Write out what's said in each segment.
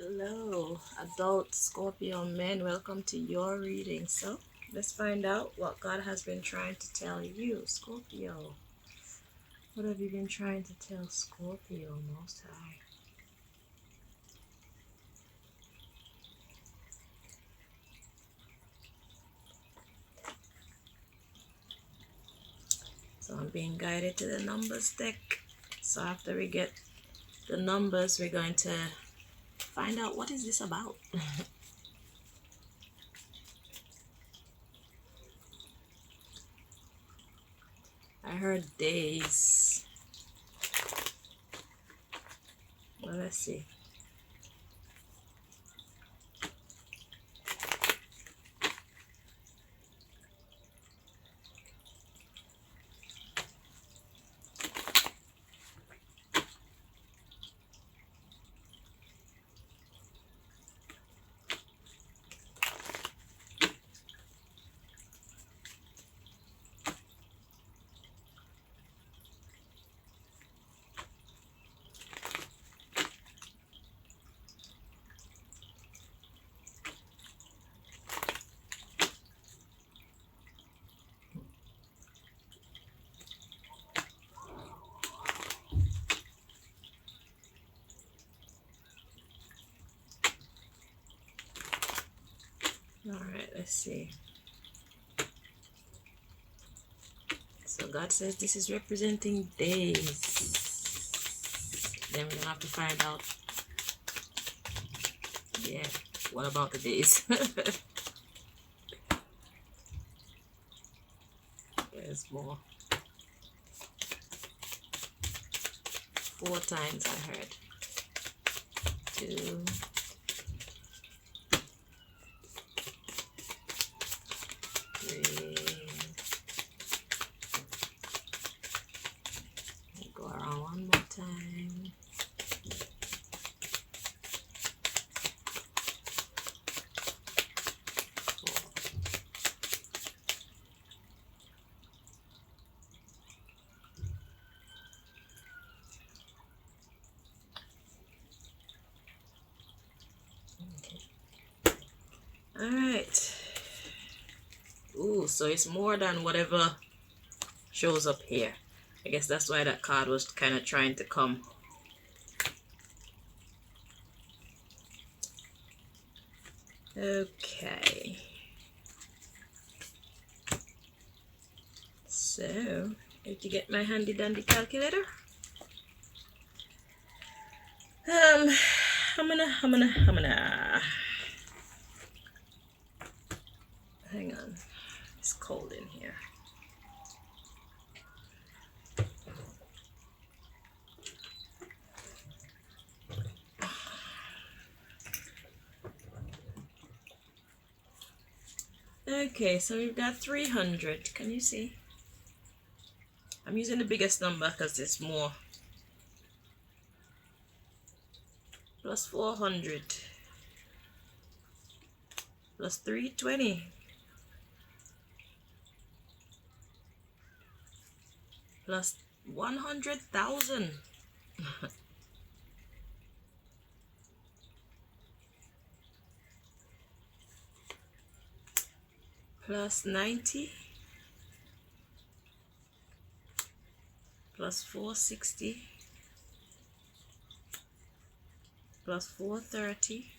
Hello, adult Scorpio men. Welcome to your reading. So, let's find out what God has been trying to tell you, Scorpio. What have you been trying to tell Scorpio, Most High? So, I'm being guided to the numbers deck. So, after we get the numbers, we're going to find out what is this about. I heard days. Well, let's see. All right, let's see. So God says this is representing days. Then we're gonna have to find out. Yeah, what about the days? There's more. 4 times I heard. 2, 3. Go around one more time. 4. Okay. All right. Ooh, so it's more than whatever shows up here. I guess that's why that card was kind of trying to come. Okay. So, did you get my handy dandy calculator? I'm gonna. Hang on. It's cold in here. Okay, so we've got 300. Can you see? I'm using the biggest number because it's more. Plus 400. Plus 320. Plus 100,000. Plus 90. Plus 460. Plus 430.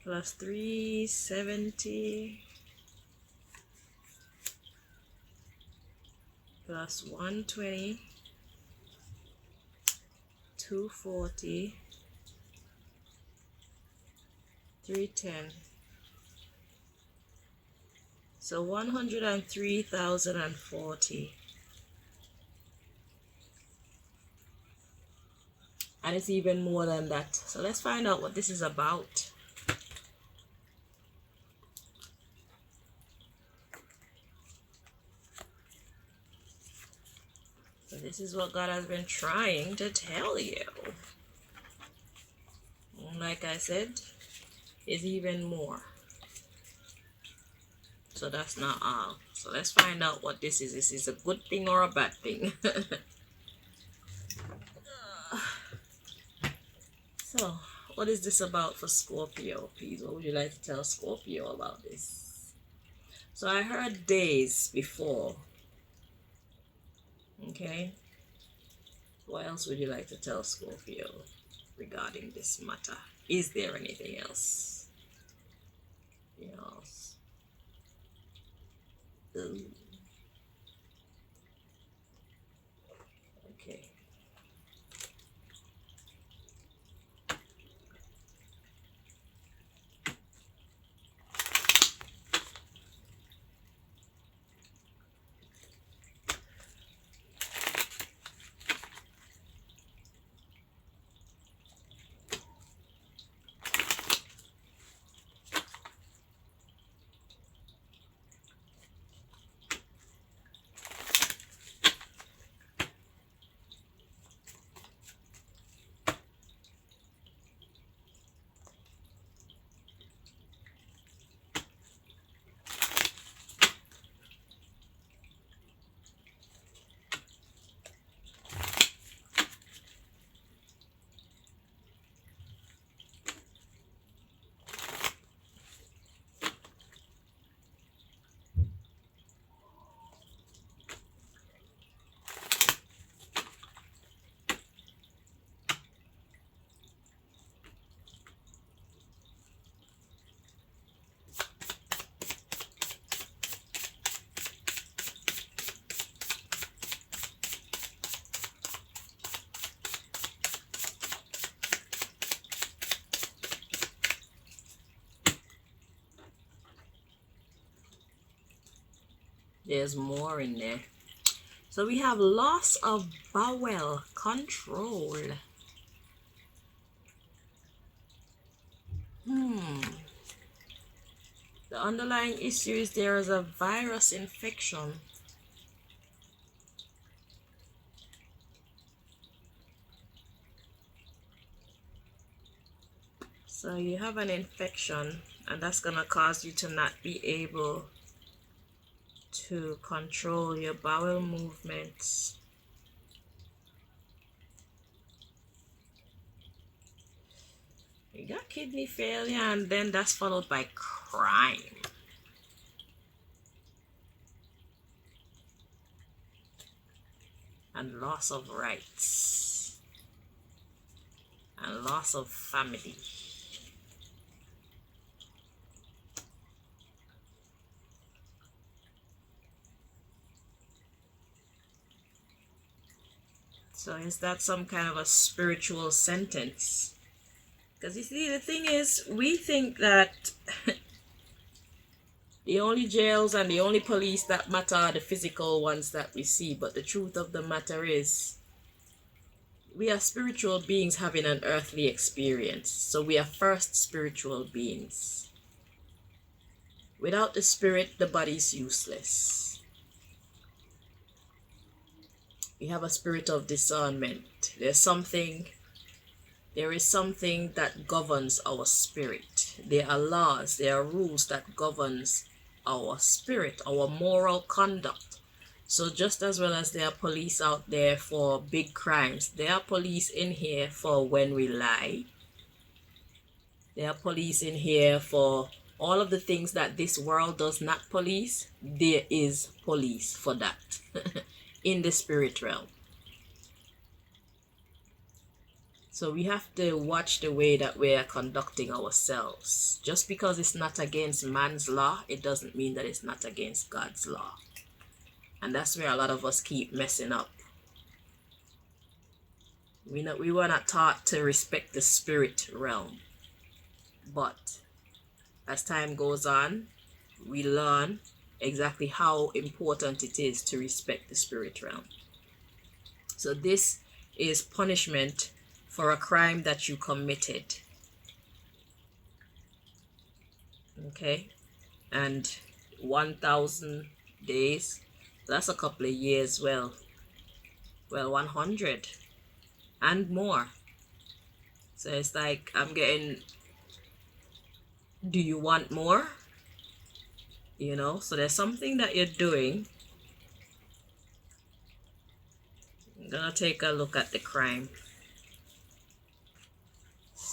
Plus 370. Plus 120. 240. 310. So 103,040. And it's even more than that. So let's find out what this is about. So this is what God has been trying to tell you. Like I said, is even more. So that's not all. So let's find out what this is. Is a good thing or a bad thing? So, what is this about for Scorpio? Please, what would you like to tell Scorpio about this? So, I heard days before. Okay. What else would you like to tell Scorpio regarding this matter? Is there anything else? Yes. Ooh. Okay. There's more in there. So we have loss of bowel control. The underlying issue is there is a virus infection. So you have an infection, and that's going to cause you to not be able to control your bowel movements. You got kidney failure, and then that's followed by crime. And loss of rights. And loss of family. So is that some kind of a spiritual sentence? Because you see, the thing is, we think that the only jails and the only police that matter are the physical ones that we see. But the truth of the matter is, we are spiritual beings having an earthly experience. So we are first spiritual beings. Without the spirit, the body is useless. We have a spirit of discernment. There is something that governs our spirit. There are laws, there are rules that governs our spirit, our moral conduct. So just as well as there are police out there for big crimes, there are police in here for when we lie. There are police in here for all of the things that this world does not police. There is police for that in the spirit realm. So we have to watch the way that we are conducting ourselves. Just because it's not against man's law, it doesn't mean that it's not against God's law. And that's where a lot of us keep messing up. We were not taught to respect the spirit realm. But as time goes on, we learn exactly how important it is to respect the spirit realm. So this is punishment for a crime that you committed. Okay? And 1,000 days, that's a couple of years. Well, 100 and more. So it's like, I'm getting, do you want more? You know, so there's something that you're doing. I'm gonna take a look at the crime.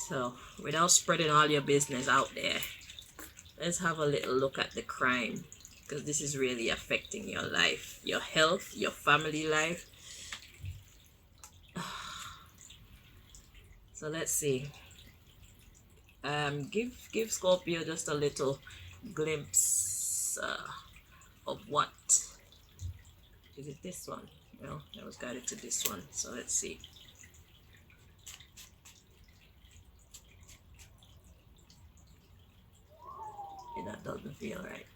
So, without spreading all your business out there, let's have a little look at the crime, because this is really affecting your life, your health, your family life. So let's see. Give Scorpio just a little glimpse of what is it. This one? Well, I was guided to this one. So let's see. Yeah, that doesn't feel right.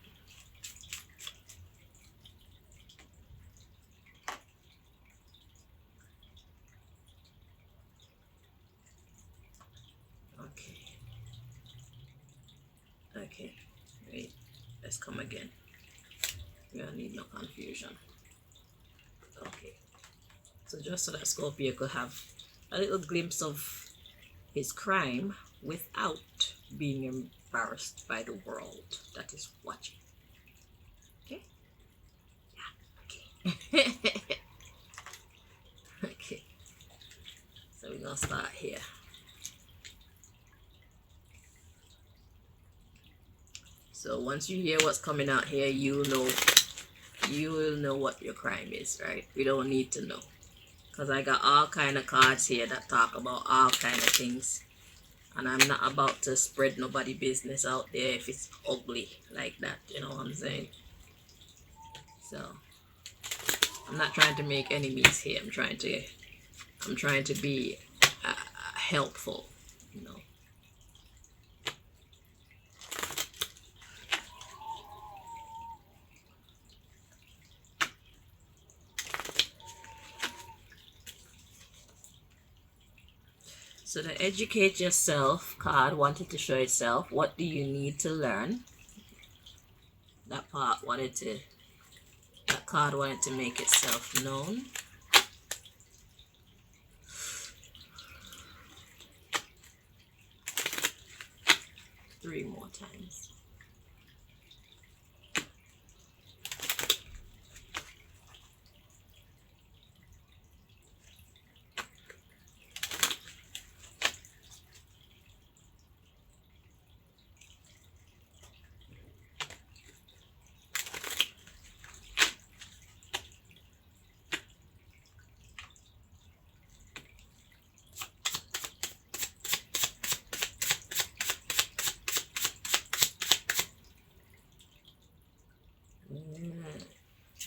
Okay, wait, let's come again. We don't need no confusion. Okay, so just so that Scorpio could have a little glimpse of his crime without being embarrassed by the world that is watching. Okay? Yeah, okay. Okay, so we're gonna start here. So once you hear what's coming out here, you will know what your crime is, right? We don't need to know, because I got all kind of cards here that talk about all kind of things, and I'm not about to spread nobody business out there if it's ugly like that, you know what I'm saying? So I'm not trying to make enemies here. I'm trying to be helpful, you know. So the educate yourself card wanted to show itself. What do you need to learn? That card wanted to make itself known. Three more times.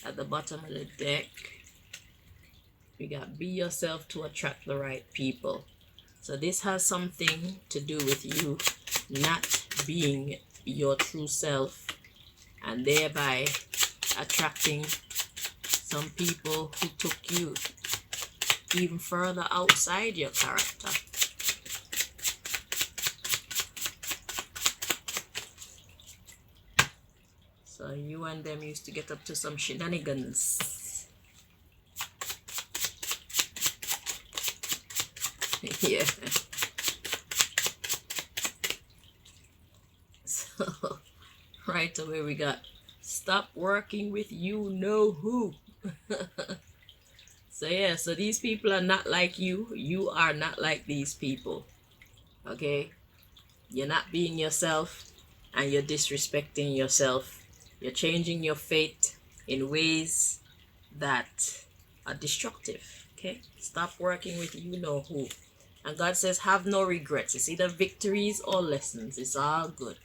At the bottom of the deck, we got be yourself to attract the right people. So this has something to do with you not being your true self, and thereby attracting some people who took you even further outside your character. So you and them used to get up to some shenanigans. Yeah. So right away we got stop working with you know who. So yeah, so these people are not like you. You are not like these people. Okay? You're not being yourself, and you're disrespecting yourself. You're changing your fate in ways that are destructive. Okay? Stop working with you know who. And God says, have no regrets. It's either victories or lessons. It's all good.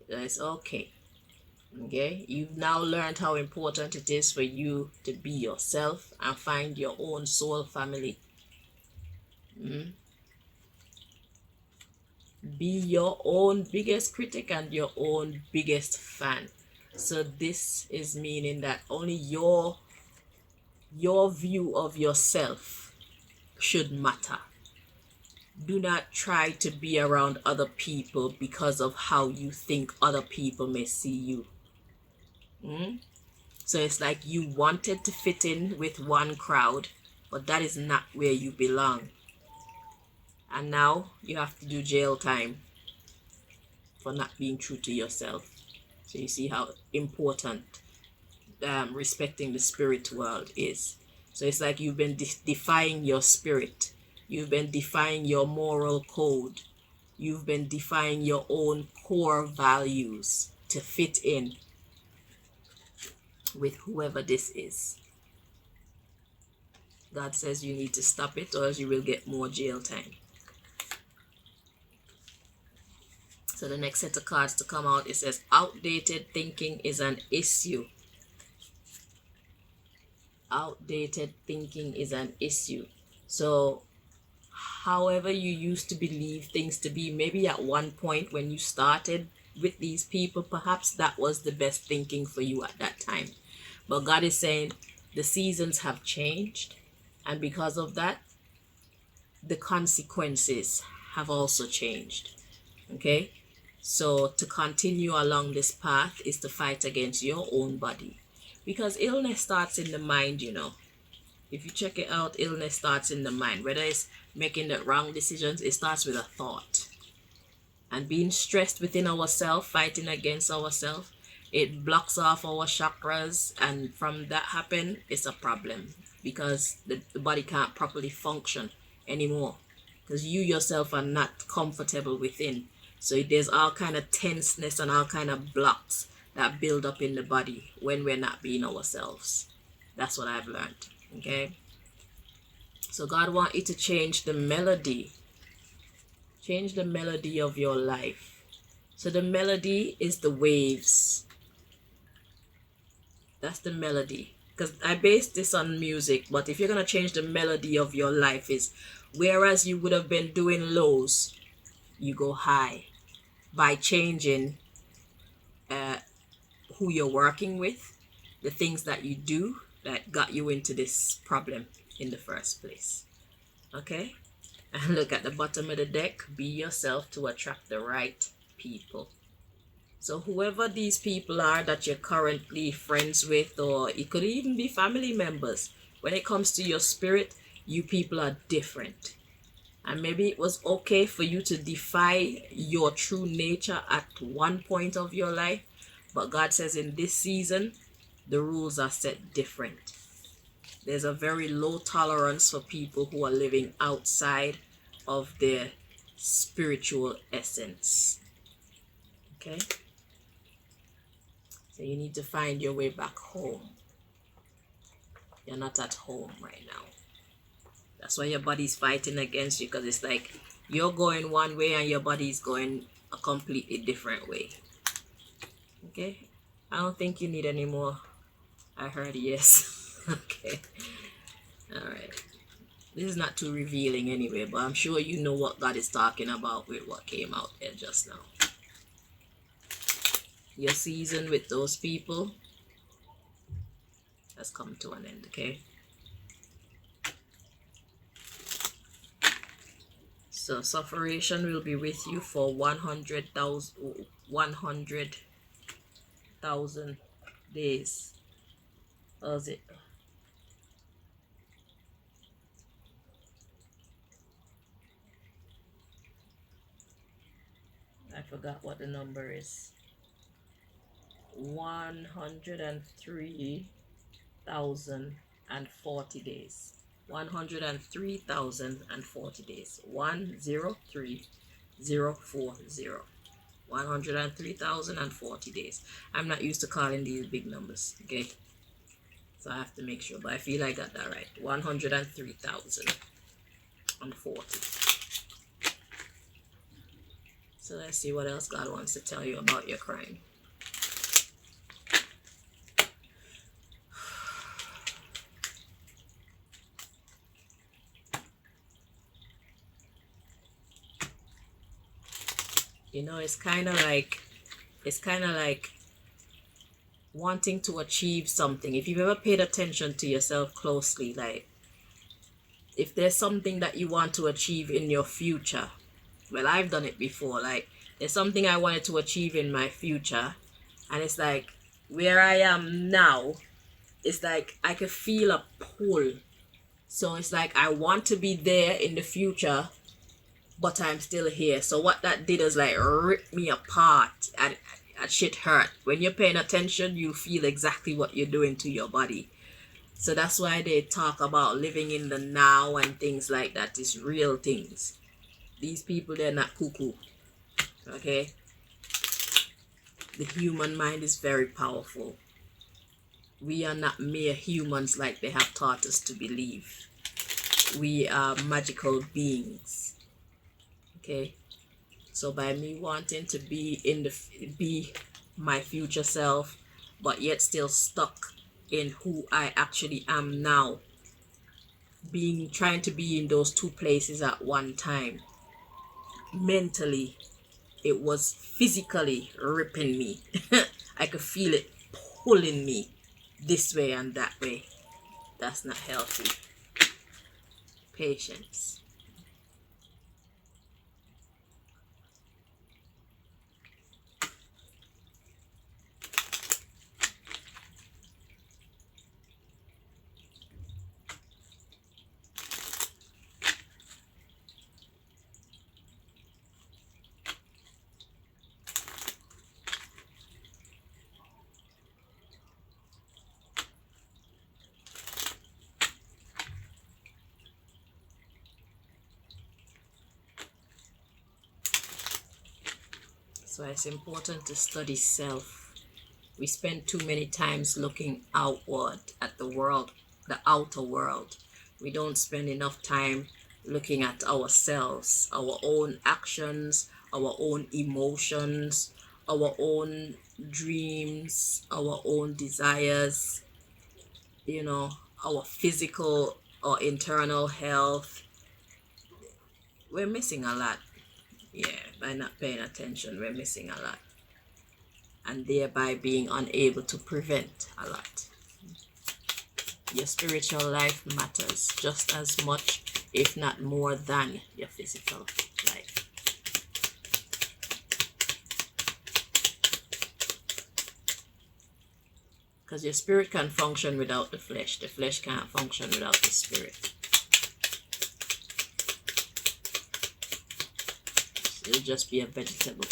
It's okay. Okay? You've now learned how important it is for you to be yourself and find your own soul family. Be your own biggest critic and your own biggest fan. So this is meaning that only your view of yourself should matter. Do not try to be around other people because of how you think other people may see you. So it's like you wanted to fit in with one crowd, but that is not where you belong. And now you have to do jail time for not being true to yourself. So you see how important respecting the spirit world is. So it's like you've been defying your spirit. You've been defying your moral code. You've been defying your own core values to fit in with whoever this is. God says you need to stop it, or else you will get more jail time. So the next set of cards to come out, it says outdated thinking is an issue. Outdated thinking is an issue. So however you used to believe things to be, maybe at one point when you started with these people, perhaps that was the best thinking for you at that time. But God is saying the seasons have changed, and because of that, the consequences have also changed. Okay? So to continue along this path is to fight against your own body. Because illness starts in the mind, you know. If you check it out, illness starts in the mind. Whether it's making the wrong decisions, it starts with a thought. And being stressed within ourselves, fighting against ourselves, it blocks off our chakras. And from that happen, it's a problem. Because the body can't properly function anymore. Because you yourself are not comfortable within. So there's all kind of tenseness and all kind of blocks that build up in the body when we're not being ourselves. That's what I've learned. Okay? So God wants you to change the melody. Change the melody of your life. So the melody is the waves. That's the melody. Because I based this on music, but if you're going to change the melody of your life, is whereas you would have been doing lows, you go high. By changing who you're working with, the things that you do that got you into this problem in the first place. Okay? And look at the bottom of the deck. Be yourself to attract the right people. So whoever these people are that you're currently friends with, or it could even be family members, when it comes to your spirit, you people are different. And maybe it was okay for you to defy your true nature at one point of your life. But God says in this season, the rules are set different. There's a very low tolerance for people who are living outside of their spiritual essence. Okay? So you need to find your way back home. You're not at home right now. That's why your body's fighting against you, because it's like you're going one way and your body's going a completely different way. Okay? I don't think you need any more. I heard yes. Okay. Alright. This is not too revealing anyway, but I'm sure you know what God is talking about with what came out there just now. Your season with those people has come to an end, okay? So sufferation will be with you for 100,000 days. How's it? I forgot what the number is. 103,040 days. 103,040 days. 103,040. 103,040 days. I'm not used to calling these big numbers, okay? So I have to make sure, but I feel I got that right. 103,040. So let's see what else God wants to tell you about your crime. You know, it's kind of like wanting to achieve something. If you've ever paid attention to yourself closely, like if there's something that you want to achieve in your future, well, I've done it before. Like there's something I wanted to achieve in my future, and it's like where I am now, it's like I could feel a pull. So it's like I want to be there in the future, but I'm still here. So what that did is like rip me apart, and shit hurt. When you're paying attention, you feel exactly what you're doing to your body. So that's why they talk about living in the now and things like that is real things. These people, they're not cuckoo. Okay? The human mind is very powerful. We are not mere humans like they have taught us to believe. We are magical beings. Okay? So by me wanting to be my future self, but yet still stuck in who I actually am now, trying to be in those two places at one time, mentally, it was physically ripping me. I could feel it pulling me this way and that way. That's not healthy. Patience. So it's important to study self. We spend too many times looking outward at the world, the outer world. We don't spend enough time looking at ourselves, our own actions, our own emotions, our own dreams, our own desires, our physical or internal health. We're missing a lot. Yeah, by not paying attention, we're missing a lot. And thereby being unable to prevent a lot. Your spiritual life matters just as much, if not more, than your physical life. Because your spirit can function without the flesh can't function without the spirit. So you'll just be a vegetable.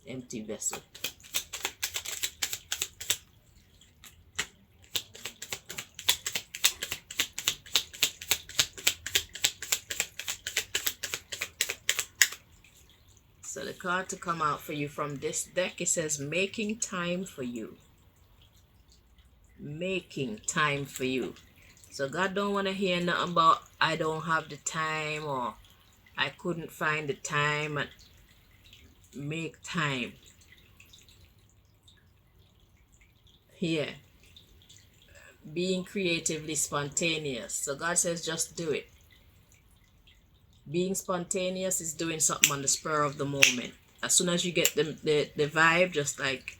Empty vessel. So the card to come out for you from this deck, it says making time for you. Making time for you. So God don't want to hear nothing about I don't have the time or I couldn't find the time. And make time. Here. Being creatively spontaneous. So God says just do it. Being spontaneous is doing something on the spur of the moment. As soon as you get the vibe, just like,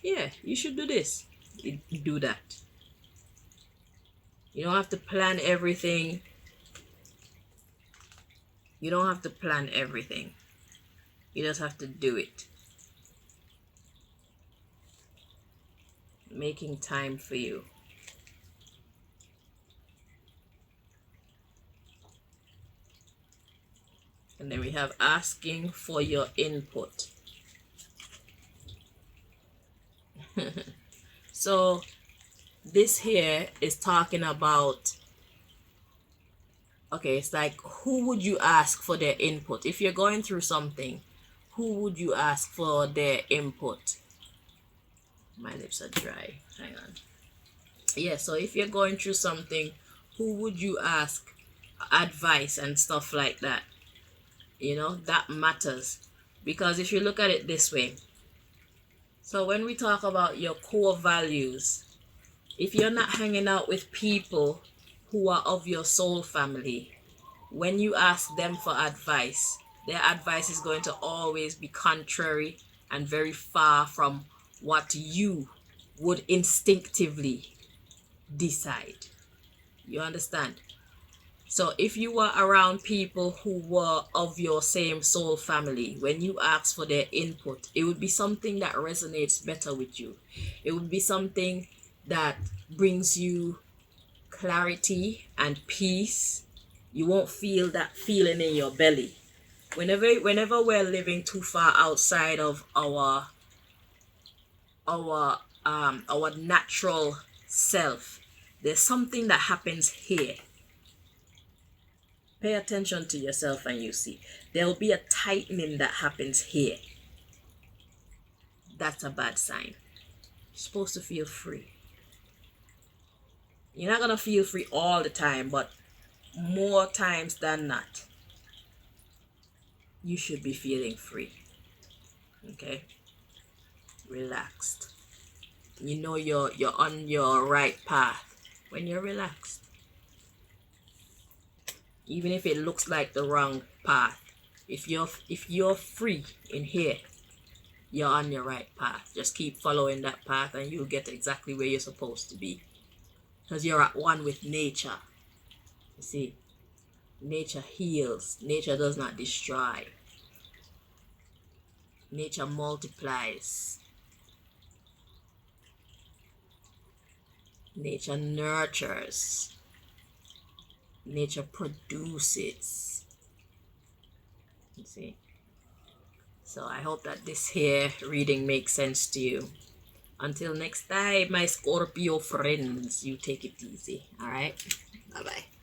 yeah, you should do this. You do that. You don't have to plan everything. You don't have to plan everything. You just have to do it. Making time for you. And then we have asking for your input. So this here is talking about, okay, it's like, who would you ask for their input? If you're going through something, who would you ask for their input? My lips are dry. Hang on. Yeah, so if you're going through something, who would you ask advice and stuff like that? That matters. Because if you look at it this way, so when we talk about your core values, if you're not hanging out with people who are of your soul family, when you ask them for advice, their advice is going to always be contrary and very far from what you would instinctively decide. You understand? So if you were around people who were of your same soul family, when you ask for their input, it would be something that resonates better with you. It would be something that brings you clarity and peace. You won't feel that feeling in your belly. Whenever we're living too far outside of our natural self. There's something that happens here. Pay attention to yourself and you see. There'll be a tightening that happens here. That's a bad sign. You're supposed to feel free. You're not going to feel free all the time, but more times than not, you should be feeling free. Okay? Relaxed. You know you're on your right path when you're relaxed. Even if it looks like the wrong path, if you're free in here, you're on your right path. Just keep following that path and you'll get exactly where you're supposed to be. Because you're at one with nature. You see, nature heals. Nature does not destroy. Nature multiplies. Nature nurtures. Nature produces. You see? So I hope that this here reading makes sense to you. Until next time, my Scorpio friends, you take it easy. All right? Bye-bye.